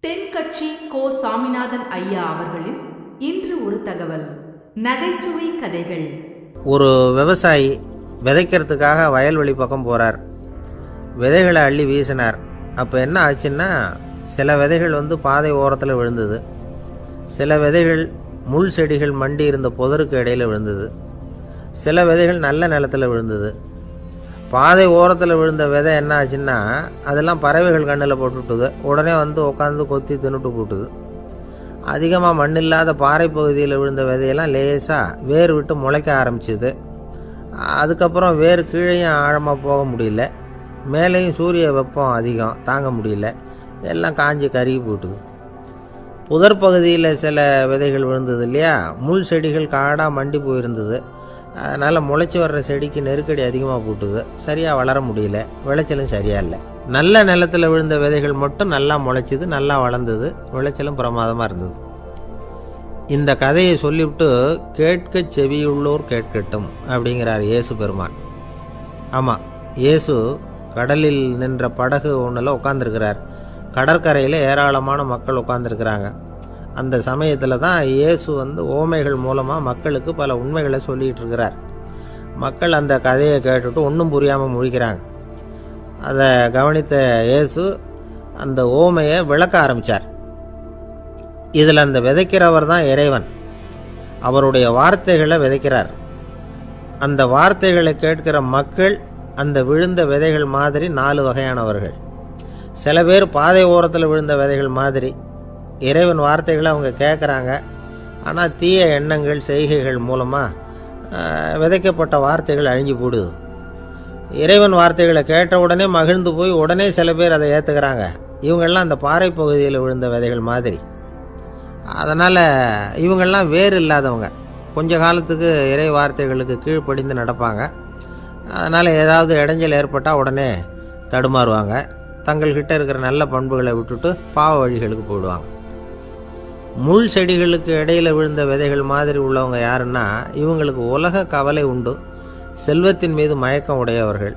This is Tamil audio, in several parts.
தென்கட்சி கோ. சாமிநாதன் ஐயா அவர்களின் இன்று ஒரு தகவல். நகைச்சுவை கதைகள். ஒரு விவசாயி விதைக்கிறதுக்காக வயல்வெளி பக்கம் போகிறார். விதைகளை அள்ளி வீசினார். அப்போ என்ன ஆச்சுன்னா, சில விதைகள் பாதை ஓரத்தில் விழுந்தது. சில விதைகள் முள் செடிகள் மண்டி இருந்த புதருக்கு இடையில் விழுந்தது. சில விதைகள் நல்ல நிலத்தில் விழுந்தது. பாதை ஓரத்தில் விழுந்த விதை என்ன ஆச்சுன்னா, அதெல்லாம் பறவைகள் கண்ணில் போட்டுவிட்டுது. உடனே உட்காந்து கொத்தி தின்னுட்டு போட்டுது. அதிகமாக மண் இல்லாத பாறை பகுதியில் விழுந்த விதையெல்லாம் லேசாக வேர் விட்டு முளைக்க ஆரம்பிச்சிது. அதுக்கப்புறம் வேர் கீழேயும் ஆழமாக போக முடியல, மேலேயும் சூரிய வெப்பம் அதிகம் தாங்க முடியல, எல்லாம் காஞ்சி கருகி போட்டுது. புதர் பகுதியில் சில விதைகள் விழுந்தது இல்லையா, முள் செடிகள் காடாக மண்டி போயிருந்தது. அதனால் முளைச்சி வர்ற செடிக்கு நெருக்கடி அதிகமாக போட்டுது. சரியாக வளர முடியல, விளைச்சலும் சரியாக இல்லை. நல்ல நிலத்தில் விழுந்த விதைகள் மட்டும் நல்லா முளைச்சிது, நல்லா வளர்ந்தது, விளைச்சலும் பிரமாதமாக இருந்தது. இந்த கதையை சொல்லிவிட்டு கேட்க செவியுள்ளோர் கேட்கட்டும் அப்படிங்கிறார் இயேசு பெருமான். ஆமாம், இயேசு கடலில் நின்ற படகு ஒன்றில் உட்காந்துருக்கிறார். கடற்கரையில் ஏராளமான மக்கள் உட்காந்துருக்கிறாங்க. அந்த சமயத்தில் தான் இயேசு ஓமைகள் மூலமாக மக்களுக்கு பல உண்மைகளை சொல்லிகிட்டு இருக்கிறார். மக்கள் அந்த கதையை கேட்டுட்டு ஒன்றும் புரியாமல் முழிக்கிறாங்க. அதை கவனித்த இயேசு அந்த ஓமையை விளக்க ஆரம்பித்தார். இதில் அந்த விதைக்கிறவர் தான் இறைவன். அவருடைய வார்த்தைகளை விதைக்கிறார். அந்த வார்த்தைகளை கேட்கிற மக்கள் அந்த விழுந்த விதைகள் மாதிரி 4 வகையானவர்கள். சில பேர் பாதை ஓரத்தில் விழுந்த விதைகள் மாதிரி. இறைவன் வார்த்தைகளை அவங்க கேட்குறாங்க, ஆனால் தீய எண்ணங்கள் செய்கைகள் மூலமாக விதைக்கப்பட்ட வார்த்தைகள் அழிஞ்சு போடுது. இறைவன் வார்த்தைகளை கேட்ட உடனே மகிழ்ந்து போய் உடனே சில பேர் அதை ஏற்றுக்கிறாங்க. இவங்கெல்லாம் அந்த பாறை பகுதியில் விழுந்த விதைகள் மாதிரி. அதனால் இவங்கெல்லாம் வேறு இல்லாதவங்க. கொஞ்ச காலத்துக்கு இறை வார்த்தைகளுக்கு கீழ்ப்படிந்து நடப்பாங்க. அதனால் ஏதாவது இடைஞ்சல் ஏற்பட்டால் உடனே தடுமாறுவாங்க. தங்கள்கிட்ட இருக்கிற நல்ல பண்புகளை விட்டுட்டு பாவ வழிகளுக்கு போயிடுவாங்க. முள் செடிகளுக்கு இடையில் விழுந்த விதைகள் மாதிரி உள்ளவங்க யாருன்னா, இவங்களுக்கு உலக கவலை உண்டு, செல்வத்தின் மீது மயக்கம் உடையவர்கள்.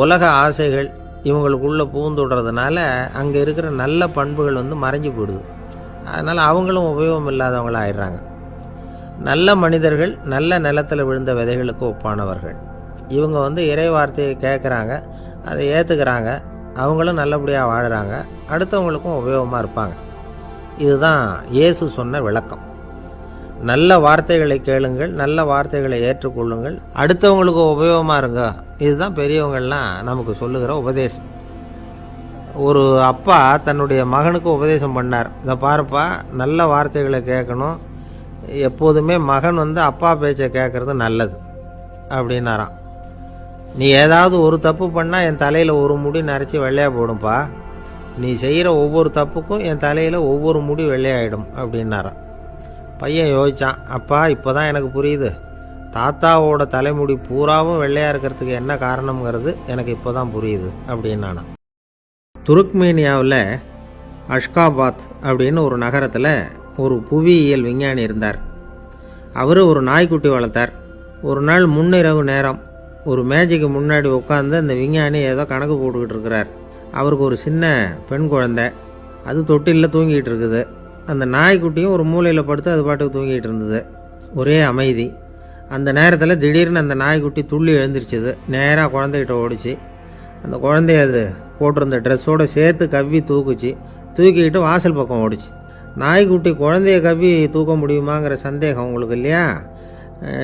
உலக ஆசைகள் இவங்களுக்குள்ளே பூந்துடுறதுனால அங்கே இருக்கிற நல்ல பண்புகள் மறைஞ்சு போயிடுது. அதனால் அவங்களும் உபயோகம் இல்லாதவங்களாக ஆயிடுறாங்க. நல்ல மனிதர்கள் நல்ல நிலத்தில் விழுந்த விதைகளுக்கு ஒப்பானவர்கள். இவங்க இறை வார்த்தையை கேட்குறாங்க, அதை ஏற்றுக்கிறாங்க, அவங்களும் நல்லபடியாக வாழுறாங்க, அடுத்தவங்களுக்கும் உபயோகமாக இருப்பாங்க. இதுதான் இயேசு சொன்ன விளக்கம். நல்ல வார்த்தைகளை கேளுங்கள், நல்ல வார்த்தைகளை ஏற்றுக்கொள்ளுங்கள், அடுத்தவங்களுக்கு உபயோகமாக இருங்க. இதுதான் பெரியவங்கள்லாம் நமக்கு சொல்லுகிற உபதேசம். ஒரு அப்பா தன்னுடைய மகனுக்கு உபதேசம் பண்ணார். இதை பாருப்பா, நல்ல வார்த்தைகளை கேட்கணும், எப்போதுமே மகன் அப்பா பேச்சை கேட்கறது நல்லது அப்படின்னாராம். நீ ஏதாவது ஒரு தப்பு பண்ணால் என் தலையில் ஒரு முடி நரைச்சி வெள்ளையாக போடும்பா, நீ செய்கிற ஒவ்வொரு தப்புக்கும் என் தலையில் ஒவ்வொரு முடி வெள்ளையாயிடும் அப்படின்னாராம். பையன் யோசித்தான், அப்பா இப்போ தான் எனக்கு புரியுது, தாத்தாவோட தலைமுடி பூராவும் வெள்ளையாக இருக்கிறதுக்கு என்ன காரணங்கிறது எனக்கு இப்போ தான் புரியுது அப்படின்னானா. துருக்மேனியாவில் அஷ்காபாத் அப்படின்னு ஒரு நகரத்தில் ஒரு புவியியல் விஞ்ஞானி இருந்தார். அவர் ஒரு நாய்க்குட்டி வளர்த்தார். ஒரு நாள் முன்னிரவு நேரம் ஒரு மேஜைக்கு முன்னாடி உட்காந்து அந்த விஞ்ஞானி ஏதோ கணக்கு போட்டுக்கிட்டு இருக்கிறார். அவருக்கு ஒரு சின்ன பெண் குழந்தை, அது தொட்டிலில் தூங்கிட்டு இருக்குது. அந்த நாய்க்குட்டியும் ஒரு மூலையில் படுத்து அது பாட்டுக்கு தூங்கிட்டு இருந்தது. ஒரே அமைதி. அந்த நேரத்தில் திடீர்னு அந்த நாய்க்குட்டி துள்ளி எழுந்திரிச்சிது. நேராக குழந்தைகிட்ட ஓடிச்சு. அந்த குழந்தைய அது போட்டிருந்த ட்ரெஸ்ஸோடு சேர்த்து கவ்வி தூக்குச்சு. தூக்கிக்கிட்டு வாசல் பக்கம் ஓடிச்சு. நாய்க்குட்டி குழந்தைய கவ்வி தூக்க முடியுமாங்கிற சந்தேகம் உங்களுக்கு இல்லையா?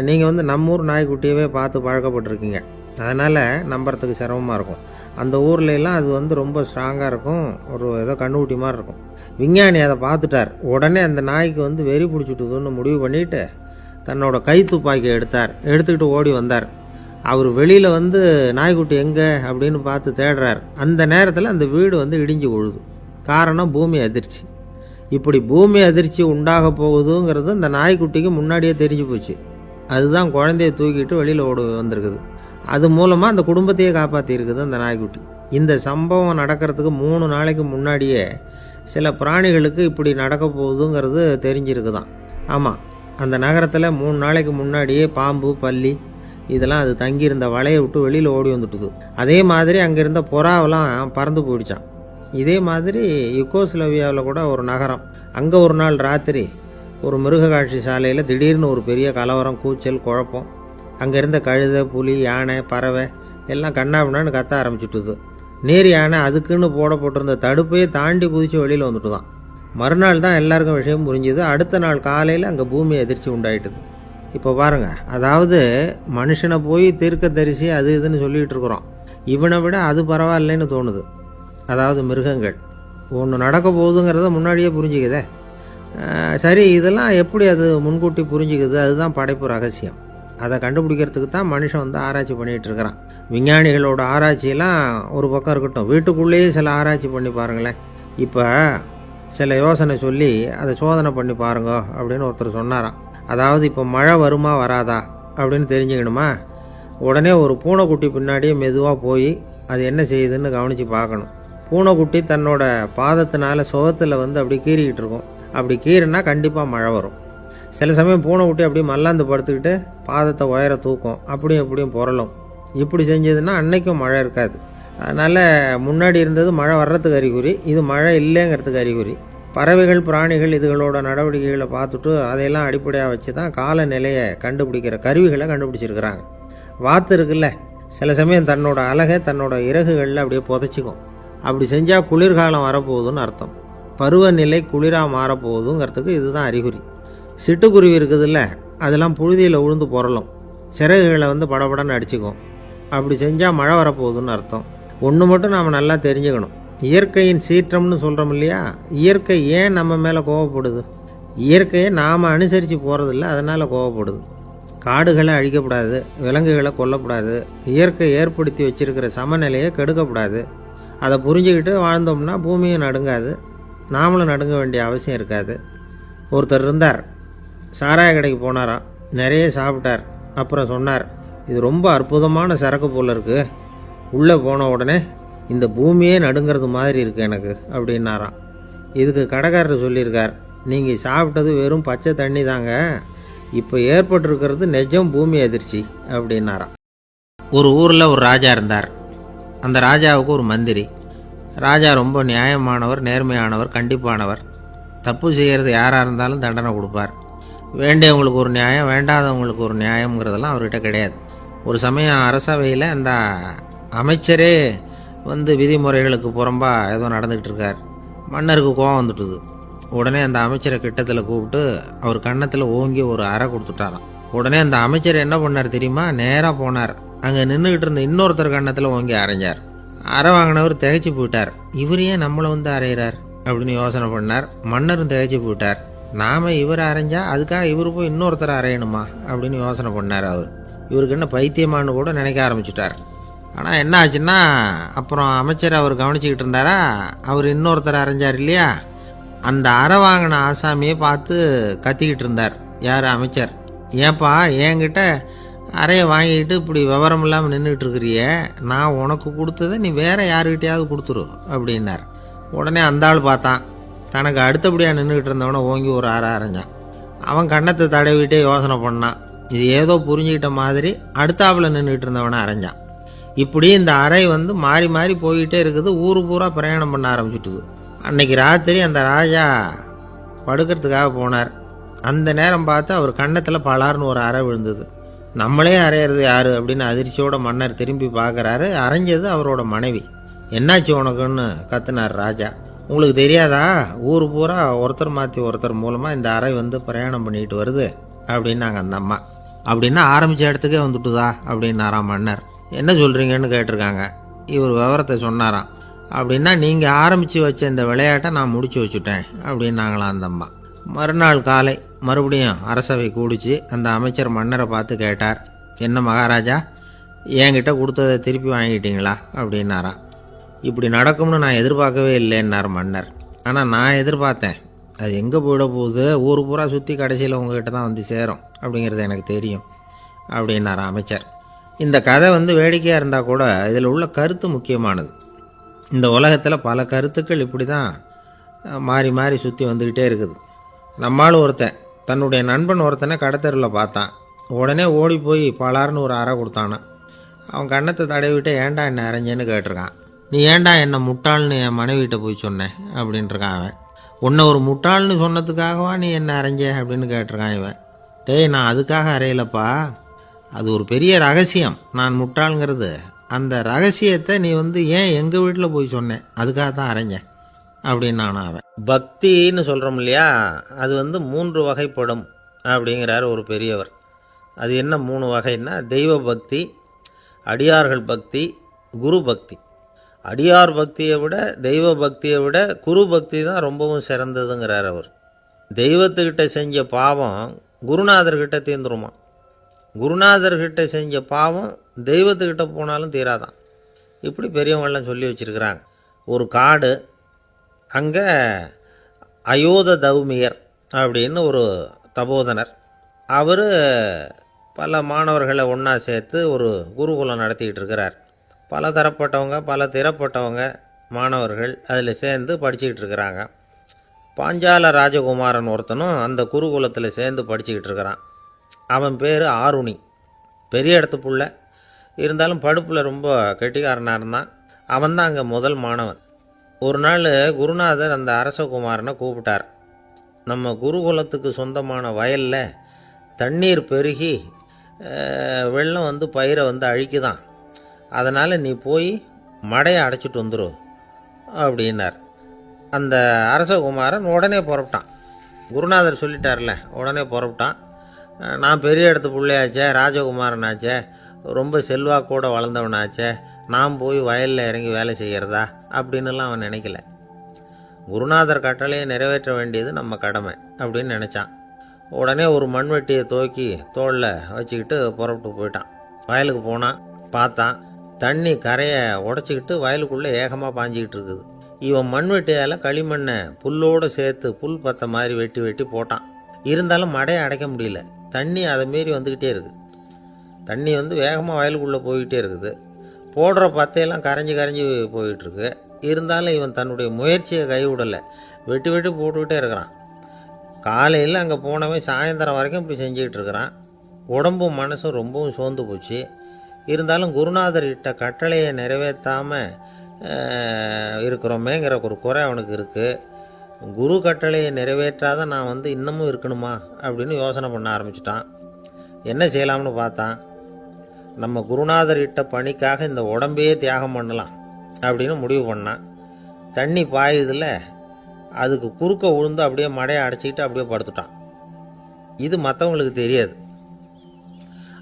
நீங்கள் நம்ம ஊர் நாய்க்குட்டியவே பார்த்து பழக்கப்பட்டிருக்கீங்க, அதனால் நம்புறதுக்கு சிரமமாக இருக்கும். அந்த ஊர்லெலாம் அது ரொம்ப ஸ்ட்ராங்காக இருக்கும், ஒரு ஏதோ கண்ணுக்குட்டி மாதிரி இருக்கும். விஞ்ஞானி அதை பார்த்துட்டார். உடனே அந்த நாய்க்கு வெறி பிடிச்சிட்டுதுன்னு முடிவு பண்ணிவிட்டு தன்னோட கை துப்பாக்கி எடுத்துக்கிட்டு ஓடி வந்தார். அவர் வெளியில் நாய்க்குட்டி எங்கே அப்படின்னு பார்த்து தேடுறார். அந்த நேரத்தில் அந்த வீடு இடிஞ்சு விழுது. காரணம் பூமி அதிர்ச்சி. இப்படி பூமி அதிர்ச்சி உண்டாக போகுதுங்கிறது அந்த நாய்க்குட்டிக்கு முன்னாடியே தெரிஞ்சு போச்சு. அதுதான் குழந்தைய தூக்கிட்டு வெளியில் ஓடி வந்திருக்குது. அது மூலமாக அந்த குடும்பத்தையே காப்பாற்றிருக்குது அந்த நாய்க்குட்டி. இந்த சம்பவம் நடக்கிறதுக்கு 3 நாளைக்கு முன்னாடியே சில பிராணிகளுக்கு இப்படி நடக்க போகுதுங்கிறது தெரிஞ்சிருக்குதான். ஆமாம், அந்த நகரத்தில் 3 நாளைக்கு முன்னாடியே பாம்பு, பல்லி இதெல்லாம் அது தங்கியிருந்த வலையை விட்டு வெளியில் ஓடி வந்துட்டுது. அதே மாதிரி அங்கே இருந்த புறாவெல்லாம் பறந்து போயிடுச்சான். இதே மாதிரி யுகோஸ்லோவியாவில் கூட ஒரு நகரம், அங்கே ஒரு நாள் ராத்திரி ஒரு மிருக காட்சி சாலையில் திடீர்னு ஒரு பெரிய கலவரம், கூச்சல், குழப்பம். அங்கே இருந்த கழுதை, புலி, யானை, பறவை எல்லாம் கண்ணாபின்னான்னு கத்த ஆரம்பிச்சுட்டுது. நேர் யானை அதுக்குன்னு போட்டிருந்த தடுப்பையே தாண்டி குதித்து வெளியில் வந்துட்டு தான். மறுநாள் தான் எல்லாருக்கும் விஷயம் புரிஞ்சுது. அடுத்த நாள் காலையில் அங்கே பூமி எதிர்ச்சி உண்டாயிட்டுது. இப்போ பாருங்கள், அதாவது மனுஷனை போய் தீர்க்க தரிசி அது இதுன்னு சொல்லிகிட்டு இருக்கிறோம். இவனை விட அது பரவாயில்லைன்னு தோணுது. அதாவது மிருகங்கள் ஒன்று நடக்க போகுதுங்கிறத முன்னாடியே புரிஞ்சுக்குதே. சரி, இதெல்லாம் எப்படி அது முன்கூட்டி புரிஞ்சுக்குது? அதுதான் படைப்பு ரகசியம். அதை கண்டுபிடிக்கிறதுக்கு தான் மனுஷன் வந்து ஆராய்ச்சி பண்ணிகிட்டு இருக்கிறான். விஞ்ஞானிகளோட ஆராய்ச்சியெல்லாம் ஒரு பக்கம் இருக்கட்டும், வீட்டுக்குள்ளேயே சில ஆராய்ச்சி பண்ணி பாருங்களேன். இப்போ சில யோசனை சொல்லி அதை சோதனை பண்ணி பாருங்க அப்படின்னு ஒருத்தர் சொன்னாராம். அதாவது இப்போ மழை வருமா வராதா அப்படின்னு தெரிஞ்சுக்கணுமா, உடனே ஒரு பூனைக்குட்டி பின்னாடியே மெதுவாக போய் அது என்ன செய்யுதுன்னு கவனித்து பார்க்கணும். பூனைக்குட்டி தன்னோட பாதத்தினால சுகத்தில் வந்து அப்படி கீறிக்கிட்டு இருக்கும். அப்படி கீறினா கண்டிப்பாக மழை வரும். சில சமயம் பூனைக்குட்டி அப்படியே மல்லாந்து படுத்துக்கிட்டு பாதத்தை உயர தூக்கும், அப்படியும் இப்படியும் புரளும். இப்படி செஞ்சதுன்னா அன்னைக்கும் மழை இருக்காது. அதனால் முன்னாடி இருந்தது மழை வர்றதுக்கு அறிகுறி, இது மழை இல்லைங்கிறதுக்கு அறிகுறி. பறவைகள், பிராணிகள் இதுகளோட நடவடிக்கைகளை பார்த்துட்டு அதையெல்லாம் அடிப்படையாக வச்சு தான் காலநிலையை கண்டுபிடிக்கிற கருவிகளை கண்டுபிடிச்சிருக்கிறாங்க. வாத்து இருக்குல்ல, சில சமயம் தன்னோட அழகை தன்னோட இறகுகளில் அப்படியே புதைச்சிக்கும். அப்படி செஞ்சால் குளிர்காலம் வரப்போகுதுன்னு அர்த்தம். பருவநிலை குளிராக மாறப்போகுதுங்கிறதுக்கு இதுதான் அறிகுறி. சிட்டுக்குருவி இருக்குதுல்ல, அதெல்லாம் புழுதியில் உழுந்து புரளும், சிறகுகளை வந்து படபடன்னு அடிச்சுக்கும். அப்படி செஞ்சால் மழை வரப்போகுதுன்னு அர்த்தம். ஒன்று மட்டும் நாம் நல்லா தெரிஞ்சுக்கணும், இயற்கையின் சீற்றம்னு சொல்கிறோம் இல்லையா, இயற்கை ஏன் நம்ம மேலே கோவப்படுது? இயற்கையை நாம் அனுசரித்து போகிறதில்ல, அதனால் கோவப்படுது. காடுகளை அழிக்கப்படாது, விலங்குகளை கொல்லக்கூடாது, இயற்கை ஏற்படுத்தி வச்சிருக்கிற சமநிலையை கெடுக்கக்கூடாது. அதை புரிஞ்சுக்கிட்டு வாழ்ந்தோம்னா பூமியும் நடுங்காது, நாமளும் நடுங்க வேண்டிய அவசியம் இருக்காது. ஒருத்தர் இருந்தார், சாராய கடைக்கு போனாராம், நிறைய சாப்பிட்டார். அப்புறம் சொன்னார், இது ரொம்ப அற்புதமான சரக்கு போல் இருக்குது, உள்ளே போன உடனே இந்த பூமியே நடுங்கிறது மாதிரி இருக்குது எனக்கு அப்படின்னாராம். இதுக்கு கடைக்காரர் சொல்லியிருக்கார், நீங்கள் சாப்பிட்டது வெறும் பச்சை தண்ணி தாங்க, இப்போ ஏற்பட்டிருக்கிறது நிஜம் பூமி அதிர்ச்சி அப்படின்னாராம். ஒரு ஊரில் ஒரு ராஜா இருந்தார். அந்த ராஜாவுக்கு ஒரு மந்திரி. ராஜா ரொம்ப நியாயமானவர், நேர்மையானவர், கண்டிப்பானவர். தப்பு செய்கிறது யாராக இருந்தாலும் தண்டனை கொடுப்பார். வேண்டியவங்களுக்கு ஒரு நியாயம், வேண்டாதவங்களுக்கு ஒரு நியாயங்கிறதெல்லாம் அவர்கிட்ட கிடையாது. ஒரு சமயம் அரசவையில் அந்த அமைச்சரே வந்து விதிமுறைகளுக்கு புறம்பா ஏதோ நடந்துக்கிட்டு இருக்கார். மன்னருக்கு கோபம் வந்துட்டுது. உடனே அந்த அமைச்சரை கிட்டத்தில் கூப்பிட்டு அவர் கன்னத்தில் ஓங்கி ஒரு அறை கொடுத்துட்டாராம். உடனே அந்த அமைச்சர் என்ன பண்ணார் தெரியுமா, நேராக போனார், அங்கே நின்றுக்கிட்டு இருந்த இன்னொருத்தர் கன்னத்தில் ஓங்கி அரைஞ்சார். அறை வாங்கினவர் திகைச்சு போயிட்டார். இவர் ஏன் நம்மளை வந்து அரைகிறார் அப்படின்னு யோசனை பண்ணார். மன்னரும் திகைச்சு போயிட்டார். நாம் இவரை அரைஞ்சா அதுக்காக இவர் போய் இன்னொருத்தரை அரையணுமா அப்படின்னு யோசனை பண்ணார். இவருக்கு என்ன பைத்தியமானு கூட நினைக்க ஆரம்பிச்சிட்டார். ஆனால் என்ன ஆச்சுன்னா, அப்புறம் அமைச்சர் அவர் கவனிச்சிக்கிட்டு இருந்தாரா, அவர் இன்னொருத்தரை அரைஞ்சார் இல்லையா, அந்த அறை வாங்கின ஆசாமியை பார்த்து கத்திக்கிட்டு இருந்தார். யார்? அமைச்சர். ஏன்பா என்கிட்ட அறையை வாங்கிக்கிட்டு இப்படி விவரம் இல்லாமல் நின்றுட்டு இருக்கிறிய, நான் உனக்கு கொடுத்ததை நீ வேற யாருக்கிட்டையாவது கொடுத்துரு அப்படின்னார். உடனே அந்த ஆள் பார்த்தான், தனக்கு அடுத்தபடியாக நின்றுக்கிட்டு இருந்தவனை ஓங்கி ஒரு அறை அரைஞ்சான். அவன் கன்னத்தை தடவிட்டே யோசனை பண்ணான். இது ஏதோ புரிஞ்சுக்கிட்ட மாதிரி அடுத்தாப்பில் நின்றுக்கிட்டு இருந்தவனை அரைஞ்சான். இப்படி இந்த அறை வந்து மாறி மாறி போய்கிட்டே இருக்குது. ஊரு பூரா பிரயாணம் பண்ண ஆரம்பிச்சுட்டுது. அன்னைக்கு ராத்திரி அந்த ராஜா படுக்கிறதுக்காக போனார். அந்த நேரம் பார்த்து அவர் கன்னத்தில் பலார்னு ஒரு அறை விழுந்தது. நம்மளே அரையிறது யாரு அப்படின்னு அதிர்ச்சியோட மன்னர் திரும்பி பார்க்குறாரு. அரைஞ்சது அவரோட மனைவி. என்னாச்சு உனக்குன்னு கத்துனார் ராஜா. உங்களுக்கு தெரியாதா, ஊர் பூரா ஒருத்தர் மாற்றி ஒருத்தர் மூலமாக இந்த அறை வந்து பிரயாணம் பண்ணிட்டு வருது அப்படின்னாங்க அந்த அம்மா. அப்படின்னா ஆரம்பித்த இடத்துக்கே வந்துட்டுதா அப்படின்னாராம் மன்னர். என்ன சொல்கிறீங்கன்னு கேட்டிருக்காங்க. இவர் விவரத்தை சொன்னாராம். அப்படின்னா நீங்கள் ஆரம்பித்து வச்ச இந்த விளையாட்டை நான் முடிச்சு வச்சுட்டேன் அப்படின்னாங்களாம் அந்த அம்மா. மறுநாள் காலை மறுபடியும் அரசவை கூடிச்சு அந்த அமைச்சர் மன்னரை பார்த்து கேட்டார், என்ன மகாராஜா, என்கிட்ட கொடுத்ததை திருப்பி வாங்கிட்டீங்களா அப்படின்னாராம். இப்படி நடக்கும்னு நான் எதிர்பார்க்கவே இல்லைன்னார் மன்னர். ஆனால் நான் எதிர்பார்த்தேன். அது எங்கே போயிட போகுது, ஊர் பூரா சுற்றி கடைசியில் உங்ககிட்ட தான் வந்து சேரும் அப்படிங்கிறது எனக்கு தெரியும் அப்படின்னார் அமைச்சர். இந்த கதை வந்து வேடிக்கையாக இருந்தால் கூட இதில் உள்ள கருத்து முக்கியமானது. இந்த உலகத்தில் பல கருத்துக்கள் இப்படி தான் மாறி மாறி சுற்றி வந்துக்கிட்டே இருக்குது. நம்மால் ஒருத்தன் தன்னுடைய நண்பன் ஒருத்தனை கடத்தெருவில் பார்த்தான். உடனே ஓடி போய் பலார்னு ஒரு அறை கொடுத்தானான். அவன் கன்னத்தை தடவிட்டு ஏன்டா என்ன அரைஞ்சேன்னு கேட்டிருக்கான். நீ ஏன்டா என்னை முட்டாள்னு என் மனைவிட்ட போய் சொன்னேன் அப்படின்ட்டுருக்கான் அவன். உன்னை ஒரு முட்டாள்னு சொன்னதுக்காகவா நீ என்ன அரைஞ்ச அப்படின்னு கேட்டிருக்கான் இவன். டேய், நான் அதுக்காக அறையலப்பா, அது ஒரு பெரிய ரகசியம் நான் முட்டாளுங்கிறது. அந்த ரகசியத்தை நீ ஏன் எங்கள் வீட்டில் போய் சொன்னேன், அதுக்காக தான் அரைஞ்சேன் அப்படின்னு நானும் அவன். பக்தின்னு சொல்கிறோம் இல்லையா, அது 3 வகைப்படும் அப்படிங்கிறார் ஒரு பெரியவர். அது என்ன 3 வகைன்னா, தெய்வ பக்தி, அடியார்கள் பக்தி, குரு பக்தி. அடியார் பக்தியை விட தெய்வ பக்தியை விட குரு பக்தி தான் ரொம்பவும் சிறந்ததுங்கிறார் அவர். தெய்வத்துக்கிட்ட செஞ்ச பாவம் குருநாதர்கிட்ட தீர்ந்துருமா, குருநாதர்கிட்ட செஞ்ச பாவம் தெய்வத்துக்கிட்ட போனாலும் தீராதான். இப்படி பெரியவங்களாம் சொல்லி வச்சுருக்கிறாங்க. ஒரு காடு, அங்கே அயோத தௌமியர் அப்படின்னு ஒரு தபோதனர், அவர் பல மாணவர்களை ஒன்றா சேர்த்து ஒரு குருகுலம் நடத்திக்கிட்டு இருக்கிறார். பல தரப்பட்டவங்க பல திறப்பட்டவங்க மாணவர்கள் அதில் சேர்ந்து படிச்சுக்கிட்டு இருக்கிறாங்க. பாஞ்சால ராஜகுமாரன் ஒருத்தனும் அந்த குருகுலத்தில் சேர்ந்து படிச்சுக்கிட்டு இருக்கிறான். அவன் பேர் ஆருணி. பெரிய இடத்து புள்ள, இருந்தாலும் படுப்பில் ரொம்ப கெட்டிக்காரனாக இருந்தான். அவன் தான் அங்கே முதல் மாணவன். ஒரு நாள் குருநாதர் அந்த அரசகுமாரனை கூப்பிட்டார். நம்ம குருகுலத்துக்கு சொந்தமான வயலில் தண்ணீர் பெருகி வெள்ளம் பயிரை அழிக்குதான், அதனால் நீ போய் மடையை அடைச்சிட்டு வந்துரு அப்படின்னார். அந்த அரசகுமாரன் உடனே புறப்பட்டான். குருநாதர் சொல்லிட்டார்ல, உடனே புறப்பட்டான். நான் பெரிய இடத்து பிள்ளையாச்சே, ராஜகுமாரனாச்சே, ரொம்ப செல்வாக்கூட வளர்ந்தவனாச்சே, நான் போய் வயலில் இறங்கி வேலை செய்கிறதா அப்படின்னுலாம் அவன் நினைக்கல. குருநாதர் கட்டளையை நிறைவேற்ற வேண்டியது நம்ம கடமை அப்படின்னு நினச்சான். உடனே ஒரு மண்வெட்டியை தூக்கி தோளில் வச்சுக்கிட்டு புறப்பட்டு போயிட்டான். வயலுக்கு போனான். பார்த்தான், தண்ணி கரையை உடச்சிக்கிட்டு வயலுக்குள்ளே ஏகமாக பாஞ்சிக்கிட்டு இருக்குது. இவன் மண்வெட்டியால் களிமண்ணை புல்லோடு சேர்த்து புல் பத்த மாதிரி வெட்டி வெட்டி போட்டான். இருந்தாலும் மடையை அடைக்க முடியல. தண்ணி அதை மீறி வந்துக்கிட்டே இருக்குது. தண்ணி வேகமாக வயலுக்குள்ளே போய்கிட்டே இருக்குது. போடுற பத்தையெல்லாம் கரைஞ்சி கரைஞ்சி போயிட்டுருக்கு. இருந்தாலும் இவன் தன்னுடைய முயற்சியை கைவிடலை. வெட்டி வெட்டி போட்டுக்கிட்டே இருக்கிறான். காலையில் அங்கே போனவன் சாயந்தரம் வரைக்கும் இப்படி செஞ்சுக்கிட்டு இருக்கிறான். உடம்பும் மனசும் ரொம்பவும் சோர்ந்து போச்சு. இருந்தாலும் குருநாதர் இட்ட கட்டளையை நிறைவேற்றாமல் இருக்கிறோமேங்கிற ஒரு குறை அவனுக்கு இருக்குது. குரு கட்டளையை நிறைவேற்றாத நான் இன்னமும் இருக்கணுமா அப்படின்னு யோசனை பண்ண ஆரம்பிச்சிட்டான். என்ன செய்யலாம்னு பார்த்தான். நம்ம குருநாதர் இட்ட பணிக்காக இந்த உடம்பையே தியாகம் பண்ணலாம் அப்படின்னு முடிவு பண்ணான். தண்ணி பாயுதில் அதுக்கு குறுக்க விழுந்து அப்படியே மடையை அடைச்சிக்கிட்டு அப்படியே படுத்துட்டான். இது மற்றவங்களுக்கு தெரியாது.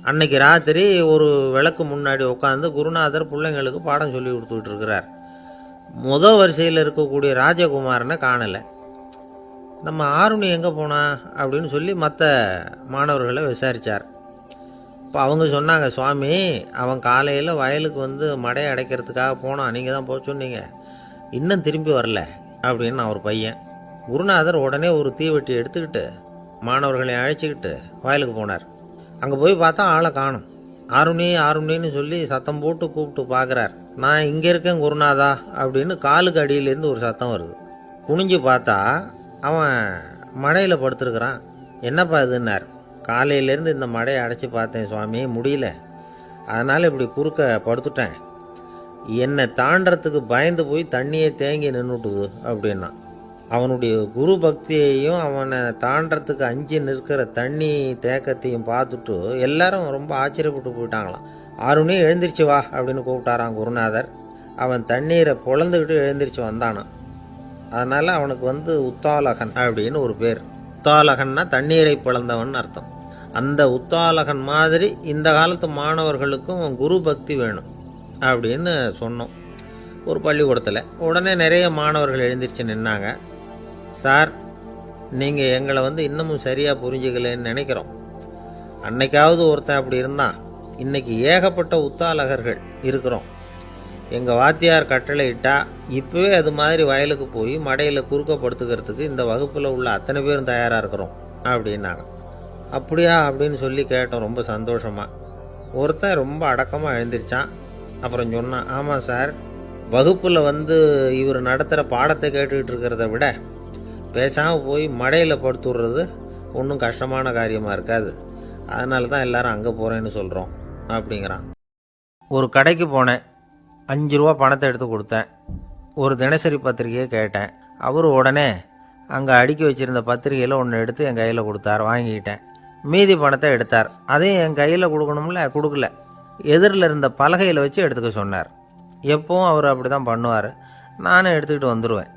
அன்னைக்கு ராத்திரி ஒரு விளக்கு முன்னாடி உட்காந்து குருநாதர் பிள்ளைங்களுக்கு பாடம் சொல்லி கொடுத்துக்கிட்டு இருக்கிறார். முதல் வரிசையில் இருக்கக்கூடிய ராஜகுமாரனை காணலை. நம்ம ஆருணி எங்கே போனா அப்படின்னு சொல்லி மற்ற மாணவர்களை விசாரித்தார். இப்போ அவங்க சொன்னாங்க, சுவாமி, அவன் காலையில் வயலுக்கு மடையை அடைக்கிறதுக்காக போனான், நீங்கள் தான் போக சொன்னீங்க, இன்னும் திரும்பி வரல அப்படின்னு அவர் பையன். குருநாதர் உடனே ஒரு தீவெட்டி எடுத்துக்கிட்டு மாணவர்களை அழைச்சிக்கிட்டு வயலுக்கு போனார். அங்கே போய் பார்த்தா ஆளை காணும். ஆருணி ஆருணின்னு சொல்லி சத்தம் போட்டு கூப்பிட்டு பார்க்குறார். நான் இங்கே இருக்கேன் குருநாதா அப்படின்னு காலுக்கு அடியிலேருந்து ஒரு சத்தம் வருது. குனிஞ்சு பார்த்தா அவன் மடையில் படுத்துருக்கிறான். என்னப்பா இதுன்னார். காலையிலேருந்து இந்த மடையை அடைச்சி பார்த்தேன் சுவாமி, முடியல, அதனால் இப்படி குறுக்க படுத்துட்டேன். என்னை தாண்டறதுக்கு பயந்து போய் தண்ணியை தேங்கி நின்றுட்டுது அப்படின்னா. அவனுடைய குரு பக்தியையும் அவனை தாண்டறதுக்கு அஞ்சு நிற்கிற தண்ணி தேக்கத்தையும் பார்த்துட்டு எல்லாரும் ரொம்ப ஆச்சரியப்பட்டு போயிட்டாங்களாம். ஆருணி எழுந்திரிச்சு வா அப்படின்னு கூப்பிட்டாரான் குருநாதர். அவன் தண்ணீரை பொழந்துக்கிட்டு எழுந்திரிச்சு வந்தானான். அதனால் அவனுக்கு உத்தாலகன் அப்படின்னு ஒரு பேர். உத்தாலகன்னா தண்ணீரை பிளந்தவன் அர்த்தம். அந்த உத்தாலகன் மாதிரி இந்த காலத்து மாணவர்களுக்கும் குரு பக்தி வேணும் அப்படின்னு சொன்னோம் ஒரு பள்ளிக்கூடத்தில். உடனே நிறைய மாணவர்கள் எழுந்திரிச்சு நின்னாங்க. சார், நீங்கள் எங்களை இன்னமும் சரியாக புரிஞ்சுக்கலன்னு நினைக்கிறோம். அன்னைக்காவது ஒருத்தன் அப்படி இருந்தான், இன்னைக்கு ஏகப்பட்ட உத்தாலகர்கள் இருக்கிறோம். எங்கள் வாத்தியார் கட்டளை இட்டா இப்போவே அது மாதிரி வயலுக்கு போய் மடையில் குறுக்கப்படுத்துக்கிறதுக்கு இந்த வகுப்பில் உள்ள அத்தனை பேரும் தயாராக இருக்கிறோம் அப்படின்னாங்க. அப்படியா அப்படின்னு சொல்லி கேட்டோம் ரொம்ப சந்தோஷமாக. ஒருத்தன் ரொம்ப அடக்கமாக எழுந்திரிச்சான். அப்புறம் சொன்னான், ஆமாம் சார், வகுப்பில் இவர் நடத்துகிற பாடத்தை கேட்டுக்கிட்டு இருக்கிறத விட பேசாமல் போய் மடையில் படுத்துடுறது ஒன்றும் கஷ்டமான காரியமாக இருக்காது, அதனால தான் எல்லாரும் அங்கே போகிறேன்னு சொல்கிறோம் அப்படிங்கிறான். ஒரு கடைக்கு போனேன். 5 ரூபா பணத்தை எடுத்து கொடுத்தேன். ஒரு தினசரி பத்திரிகையை கேட்டேன். அவர் உடனே அங்கே அடுக்கி வச்சுருந்த பத்திரிகையில் ஒன்று எடுத்து என் கையில் கொடுத்தார். வாங்கிக்கிட்டேன். மீதி பணத்தை எடுத்தார். அதையும் என் கையில் கொடுக்கணும்ல, கொடுக்கல. எதிரில் இருந்த பலகையில் வச்சு எடுத்துக்க சொன்னார். எப்பவும் அவர் அப்படி தான் பண்ணுவார். நானும் எடுத்துக்கிட்டு வந்துடுவேன்.